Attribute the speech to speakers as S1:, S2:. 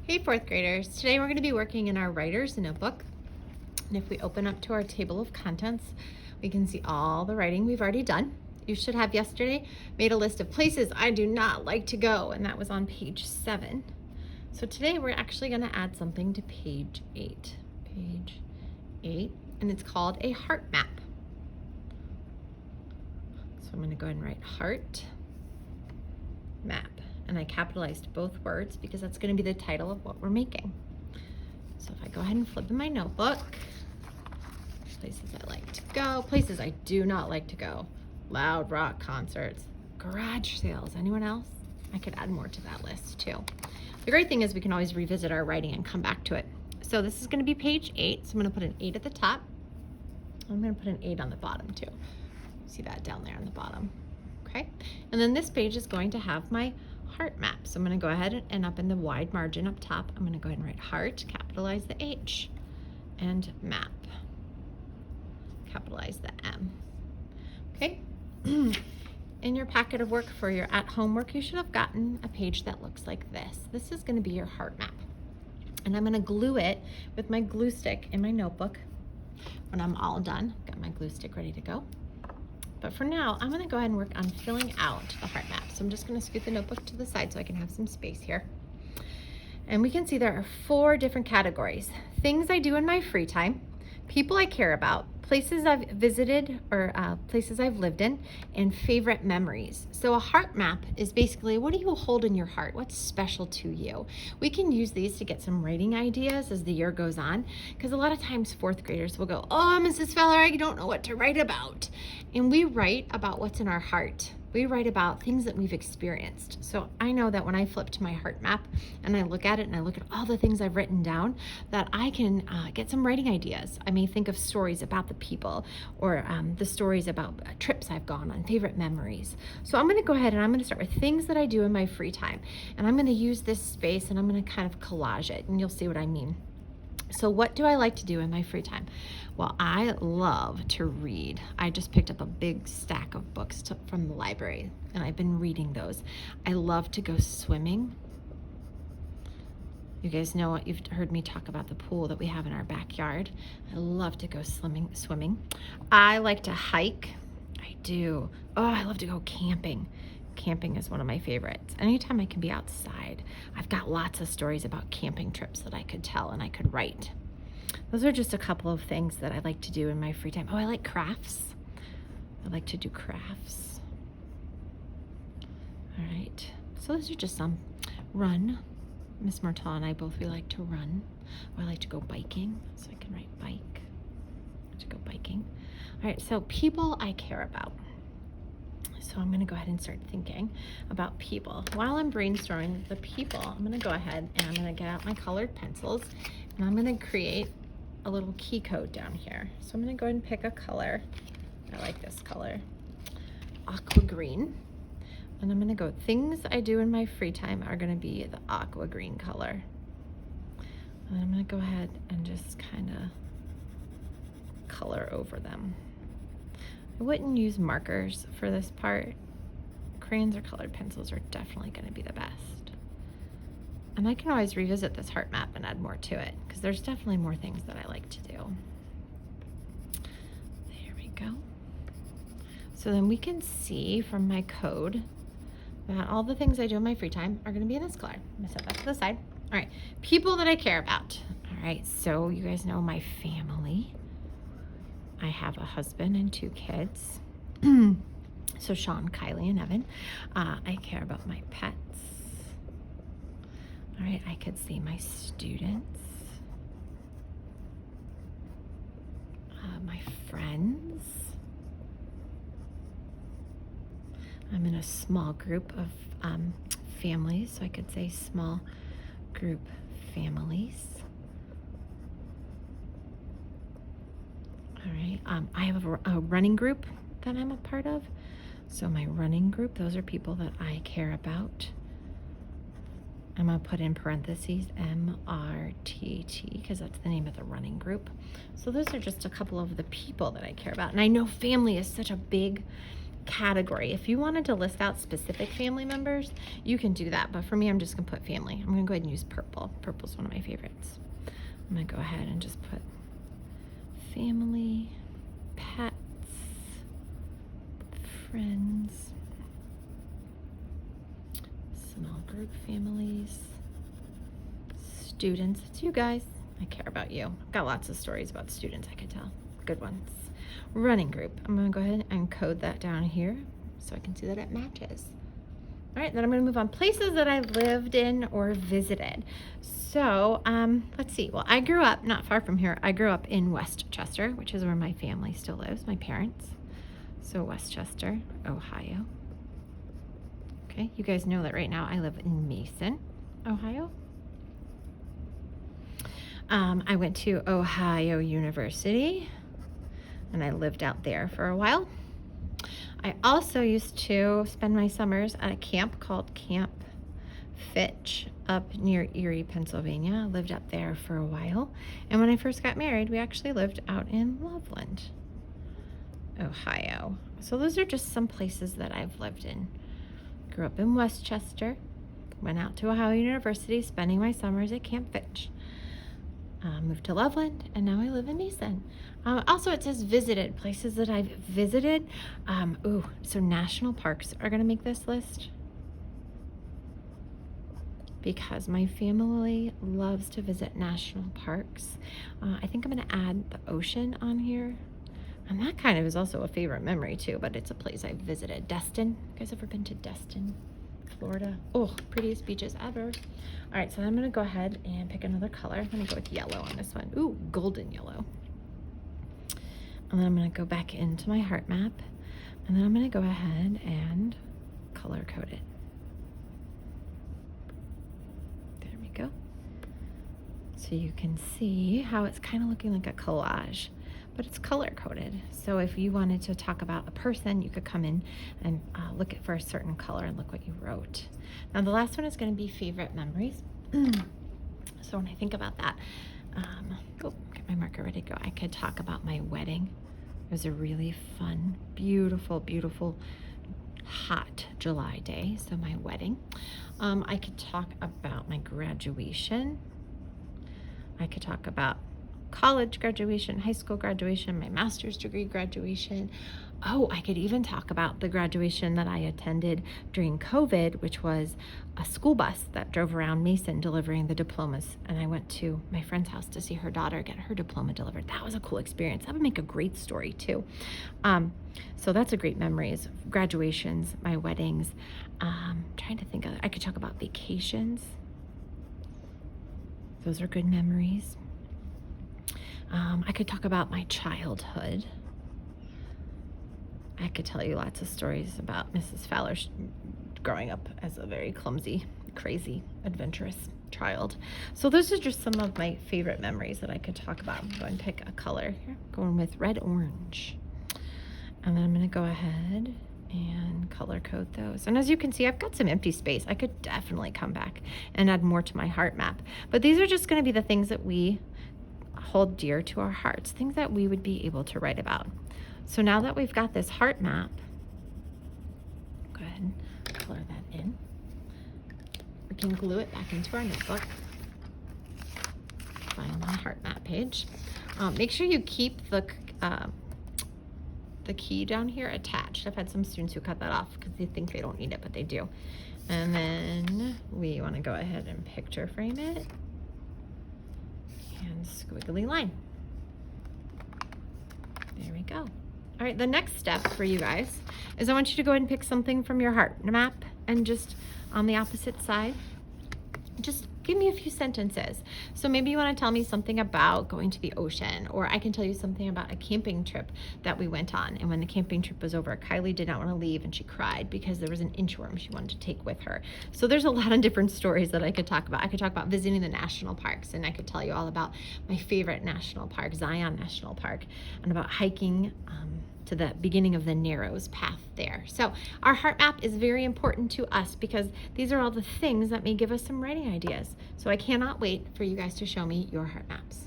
S1: Hey fourth graders, today we're going to be working in our writer's notebook. And if we open up to our table of contents, we can see all the writing we've already done. You should have yesterday made a list of places I do not like to go, and that was on page 7. So today we're actually going to add something to page 8. Page 8, and it's called a heart map. So I'm going to go ahead and write heart map. And I capitalized both words because that's going to be the title of what we're making. So if I go ahead and flip in my notebook, places I like to go, places I do not like to go, loud rock concerts, garage sales. Anyone else? I could add more to that list too. The great thing is we can always revisit our writing and come back to it. So this is going to be page 8. So I'm going to put an 8 at the top. I'm going to put an 8 on the bottom too. See that down there on the bottom. Okay. And then this page is going to have my heart map. So I'm going to go ahead and up in the wide margin up top, I'm going to go ahead and write heart, capitalize the H, and map, capitalize the M. Okay. In your packet of work for your at-home work, you should have gotten a page that looks like this. This is going to be your heart map. And I'm going to glue it with my glue stick in my notebook when I'm all done. Got my glue stick ready to go. But for now, I'm going to go ahead and work on filling out the heart map. So I'm just going to scoot the notebook to the side so I can have some space here. And we can see there are 4 different categories. Things I do in my free time, people I care about, places I've visited or places I've lived in, and favorite memories. So a heart map is basically, what do you hold in your heart? What's special to you? We can use these to get some writing ideas as the year goes on, because a lot of times 4th graders will go, oh, Mrs. Feller, I don't know what to write about. And we write about what's in our heart. We write about things that we've experienced. So I know that when I flip to my heart map and I look at it and I look at all the things I've written down, that I can get some writing ideas. I may think of stories about the people or the stories about trips I've gone on, favorite memories. So I'm going to go ahead and I'm going to start with things that I do in my free time. And I'm going to use this space and I'm going to kind of collage it, and you'll see what I mean. So what do I like to do in my free time? Well, I love to read. I just picked up a big stack of books from the library, and I've been reading those. I love to go swimming. You guys know, you've heard me talk about the pool that we have in our backyard. I love to go swimming. I like to hike. I do. Oh, I love to go camping. Camping is one of my favorites. Anytime I can be outside, I've got lots of stories about camping trips that I could tell and I could write. Those are just a couple of things that I like to do in my free time. Oh, I like crafts. I like to do crafts. All right, so those are just some. Run. Miss Myrtle and I both, we like to run. Or I like to go biking, so I can write bike. I like to go biking. All right, so people I care about. So I'm going to go ahead and start thinking about people. While I'm brainstorming the people, I'm going to go ahead and I'm going to get out my colored pencils and I'm going to create a little key code down here. So I'm going to go ahead and pick a color. I like this color, aqua green. And I'm going to go, things I do in my free time are going to be the aqua green color. And I'm going to go ahead and just kind of color over them. I wouldn't use markers for this part. Crayons or colored pencils are definitely going to be the best. And I can always revisit this heart map and add more to it, because there's definitely more things that I like to do. There we go. So then we can see from my code that all the things I do in my free time are going to be in this color. I'm going to set that to the side. All right, people that I care about. All right, so you guys know my family. I have a husband and 2 kids. So Sean, Kylie, and Evan. I care about my pets. All right, I could see my students. My friends. I'm in a small group of families, so I could say small group families. All right, I have a running group that I'm a part of. So my running group, those are people that I care about. I'm going to put in parentheses MRTT because that's the name of the running group. So those are just a couple of the people that I care about. And I know family is such a big category. If you wanted to list out specific family members, you can do that. But for me, I'm just gonna put family. I'm gonna go ahead and use purple. Purple's one of my favorites. I'm gonna go ahead and just put family, pets, friends, small group families, students. It's you guys. I care about you. I've got lots of stories about students I could tell. Good ones. Running group. I'm going to go ahead and code that down here so I can see that it matches. All right, then I'm going to move on. Places that I lived in or visited. So let's see. Well, I grew up not far from here. I grew up in Westchester, which is where my family still lives, my parents. So Westchester, Ohio. Okay, you guys know that right now I live in Mason, Ohio. I went to Ohio University and I lived out there for a while. I also used to spend my summers at a camp called Camp Fitch up near Erie, Pennsylvania. I lived up there for a while. And when I first got married, we actually lived out in Loveland, Ohio. So those are just some places that I've lived in. Grew up in Westchester, went out to Ohio University, spending my summers at Camp Fitch. Moved to Loveland, and now I live in Mason. Also, it says visited, places that I've visited. So national parks are going to make this list because my family loves to visit national parks. I think I'm going to add the ocean on here. And that kind of is also a favorite memory too, but it's a place I've visited. Destin. You guys ever been to Destin, Florida? Oh, prettiest beaches ever. All right, so I'm gonna go ahead and pick another color. I'm gonna go with yellow on this one. Ooh, golden yellow. And then I'm gonna go back into my heart map, and then I'm gonna go ahead and color code it. There we go. So you can see how it's kind of looking like a collage, but it's color coded. So if you wanted to talk about a person, you could come in and look at for a certain color and look what you wrote. Now the last one is going to be favorite memories. So when I think about that, get my marker ready to go. I could talk about my wedding. It was a really fun, beautiful, beautiful, hot July day. So my wedding. I could talk about my graduation. I could talk about college graduation, high school graduation, my master's degree graduation. Oh, I could even talk about the graduation that I attended during COVID, which was a school bus that drove around Mason delivering the diplomas. And I went to my friend's house to see her daughter get her diploma delivered. That was a cool experience. That would make a great story too. So that's a great memory is graduations, my weddings. Trying to think of, I could talk about vacations. Those are good memories. I could talk about my childhood. I could tell you lots of stories about Mrs. Fowler growing up as a very clumsy, crazy, adventurous child. So those are just some of my favorite memories that I could talk about. I'm going to pick a color here. I'm going with red orange. And then I'm going to go ahead and color code those. And as you can see, I've got some empty space. I could definitely come back and add more to my heart map. But these are just going to be the things that we hold dear to our hearts, things that we would be able to write about. So now that we've got this heart map, go ahead and color that in. We can glue it back into our notebook. Find my heart map page. Make sure you keep the key down here attached. I've had some students who cut that off because they think they don't need it, but they do. And then we want to go ahead and picture frame it. And squiggly line. There we go. All right, the next step for you guys is I want you to go ahead and pick something from your heart map and just on the opposite side, just give me a few sentences. So maybe you want to tell me something about going to the ocean, or I can tell you something about a camping trip that we went on. And when the camping trip was over, Kylie did not want to leave and she cried because there was an inchworm she wanted to take with her. So there's a lot of different stories that I could talk about. I could talk about visiting the national parks, and I could tell you all about my favorite national park, Zion National Park, and about hiking to the beginning of the Narrows path there. So our heart map is very important to us because these are all the things that may give us some writing ideas. So I cannot wait for you guys to show me your heart maps.